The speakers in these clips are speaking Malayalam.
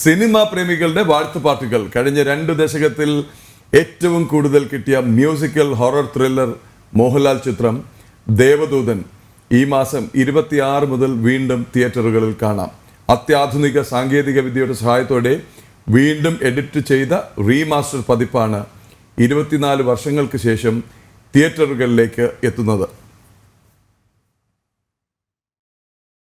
സിനിമാ പ്രേമികളുടെ വാഴ്ത്തുപാട്ടുകൾ കഴിഞ്ഞ 2 ദശകത്തിൽ ഏറ്റവും കൂടുതൽ കിട്ടിയ മ്യൂസിക്കൽ ഹൊറർ ത്രില്ലർ മോഹൻലാൽ ചിത്രം ദേവദൂതൻ ഈ മാസം 26 മുതൽ വീണ്ടും തിയേറ്ററുകളിൽ കാണാം. അത്യാധുനിക സാങ്കേതിക വിദ്യയുടെ സഹായത്തോടെ വീണ്ടും എഡിറ്റ് ചെയ്ത റീമാസ്റ്റർ പതിപ്പാണ് 24 വർഷങ്ങൾക്ക് ശേഷം തിയേറ്ററുകളിലേക്ക് എത്തുന്നത്.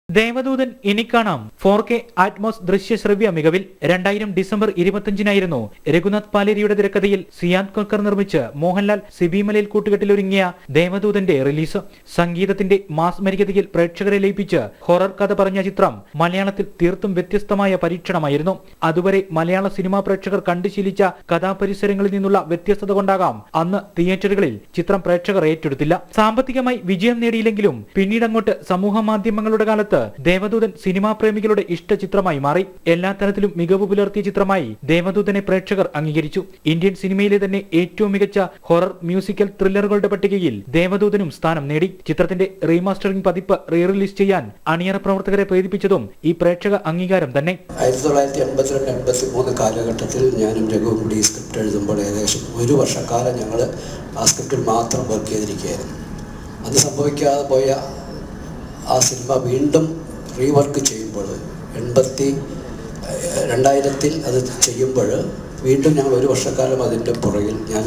ദേവദൂതൻ ഇനി കാണാം 4K ആറ്റ്മോസ് ദൃശ്യശ്രവ്യ മികവിൽ. 2000 ഡിസംബർ 25-നായിരുന്നു രഘുനാഥ് പാലേരിയുടെ തിരക്കഥയിൽ സിയാദ് കൊൽക്കർ നിർമ്മിച്ച് മോഹൻലാൽ സിബിമലയിൽ കൂട്ടുകെട്ടിലൊരുങ്ങിയ ദേവദൂതന്റെ റിലീസ്. സംഗീതത്തിന്റെ മാസ്മരികതയിൽ പ്രേക്ഷകരെ ലയിപ്പിച്ച് ഹൊറർ കഥ പറഞ്ഞ ചിത്രം മലയാളത്തിൽ തീർത്തും വ്യത്യസ്തമായ പരീക്ഷണമായിരുന്നു. അതുവരെ മലയാള സിനിമാ പ്രേക്ഷകർ കണ്ടുശീലിച്ച കഥാപരിസരങ്ങളിൽ നിന്നുള്ള വ്യത്യസ്തത കൊണ്ടാകാം അന്ന് തിയേറ്ററുകളിൽ ചിത്രം പ്രേക്ഷകർ ഏറ്റെടുത്തില്ല. സാമ്പത്തികമായി വിജയം നേടിയില്ലെങ്കിലും പിന്നീടങ്ങോട്ട് സമൂഹ മാധ്യമങ്ങളുടെ കാലത്ത് ദേവദൂതൻ സിനിമാ പ്രേമികളുടെ ഇഷ്ട ചിത്രമായി മാറി. എല്ലാ തരത്തിലും മികവ് പുലർത്തിയ ചിത്രമായി ദേവദൂതനെ പ്രേക്ഷകർ അംഗീകരിച്ചു. ഇന്ത്യൻ സിനിമയിലെ തന്നെ ഏറ്റവും മികച്ച ഹൊറർ മ്യൂസിക്കൽ ത്രില്ലറുകളുടെ പട്ടികയിൽ ദേവദൂതനും സ്ഥാനം നേടി. ചിത്രത്തിന്റെ റീമാസ്റ്ററിംഗ് പതിപ്പ് റീ റിലീസ് ചെയ്യാൻ അണിയറ പ്രവർത്തകരെ പ്രേരിപ്പിച്ചതും ഈ പ്രേക്ഷക അംഗീകാരം തന്നെ. 1982-83 കാലഘട്ടത്തിൽ ഞാനും രഘുവും കൂടി സ്ക്രിപ്റ്റ് എഴുതുമ്പോൾ ഏകദേശം 1 വർഷക്കാലം ഞങ്ങൾ ആ സ്ക്രിപ്റ്റിൽ മാത്രം വർക്ക് ചെയ്തിരിക്കുകയായിരുന്നു. അത് സംഭവിക്കാതെ പോയ ആ സിനിമ വീണ്ടും റീവർക്ക് ചെയ്യുമ്പോൾ 2000-ൽ അത് ചെയ്യുമ്പോൾ വീണ്ടും ഞങ്ങൾ 1 വർഷക്കാലം അതിൻ്റെ പുറകിൽ ഞാൻ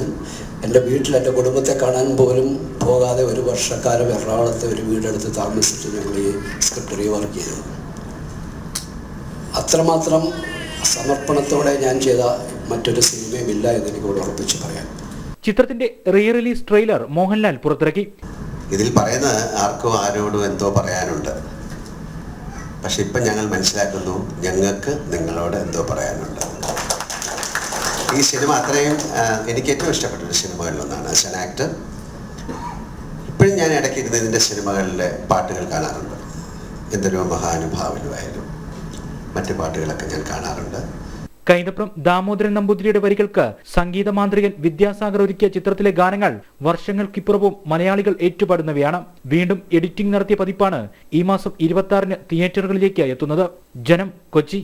എൻ്റെ വീട്ടിൽ എൻ്റെ കുടുംബത്തെ കാണാൻ പോലും പോകാതെ 1 വർഷക്കാലം എറണാകുളത്തെ ഒരു വീടെടുത്ത് താമസിച്ച് ഞങ്ങൾ ഈ സ്ക്രിപ്റ്റ് റീവർക്ക് ചെയ്തു. അത്രമാത്രം സമർപ്പണത്തോടെ ഞാൻ ചെയ്ത മറ്റൊരു സിനിമയും ഇല്ല എന്ന് എനിക്കിവിടെ ഉറപ്പിച്ച് പറയാം. ചിത്രത്തിന്റെ റീ റിലീസ് ട്രെയിലർ മോഹൻലാൽ പുറത്തിറക്കി. ഇതിൽ പറയുന്ന ആർക്കും ആരോടും എന്തോ പറയാനുണ്ട്. പക്ഷെ ഇപ്പം ഞങ്ങൾ മനസ്സിലാക്കുന്നു, ഞങ്ങൾക്ക് നിങ്ങളോട് എന്തോ പറയാനുണ്ട്. ഈ സിനിമ അത്രയും എനിക്ക് ഏറ്റവും ഇഷ്ടപ്പെട്ടൊരു സിനിമകളിലൊന്നാണ്. ആസ് ആൻ ആക്ടർ ഇപ്പോഴും ഞാൻ ഇടയ്ക്കിരുന്ന് ഇതിൻ്റെ സിനിമകളിലെ പാട്ടുകൾ കാണാറുണ്ട്. എന്തൊരു മഹാനുഭാവനുമായാലും മറ്റു പാട്ടുകളൊക്കെ ഞാൻ കാണാറുണ്ട്. കൈതപ്രം ദാമോദരൻ നമ്പൂതിരിയുടെ വരികൾക്ക് സംഗീത മാന്ത്രികൻ വിദ്യാസാഗർ ഒരുക്കിയ ചിത്രത്തിലെ ഗാനങ്ങൾ വർഷങ്ങൾക്കിപ്പുറവും മലയാളികൾ ഏറ്റുപാടുന്നവയാണ്. വീണ്ടും എഡിറ്റിംഗ് നടത്തിയ പതിപ്പാണ് ഈ മാസം 26-ന് തിയേറ്ററുകളിലേക്ക് എത്തുന്നത്. ജനം, കൊച്ചി.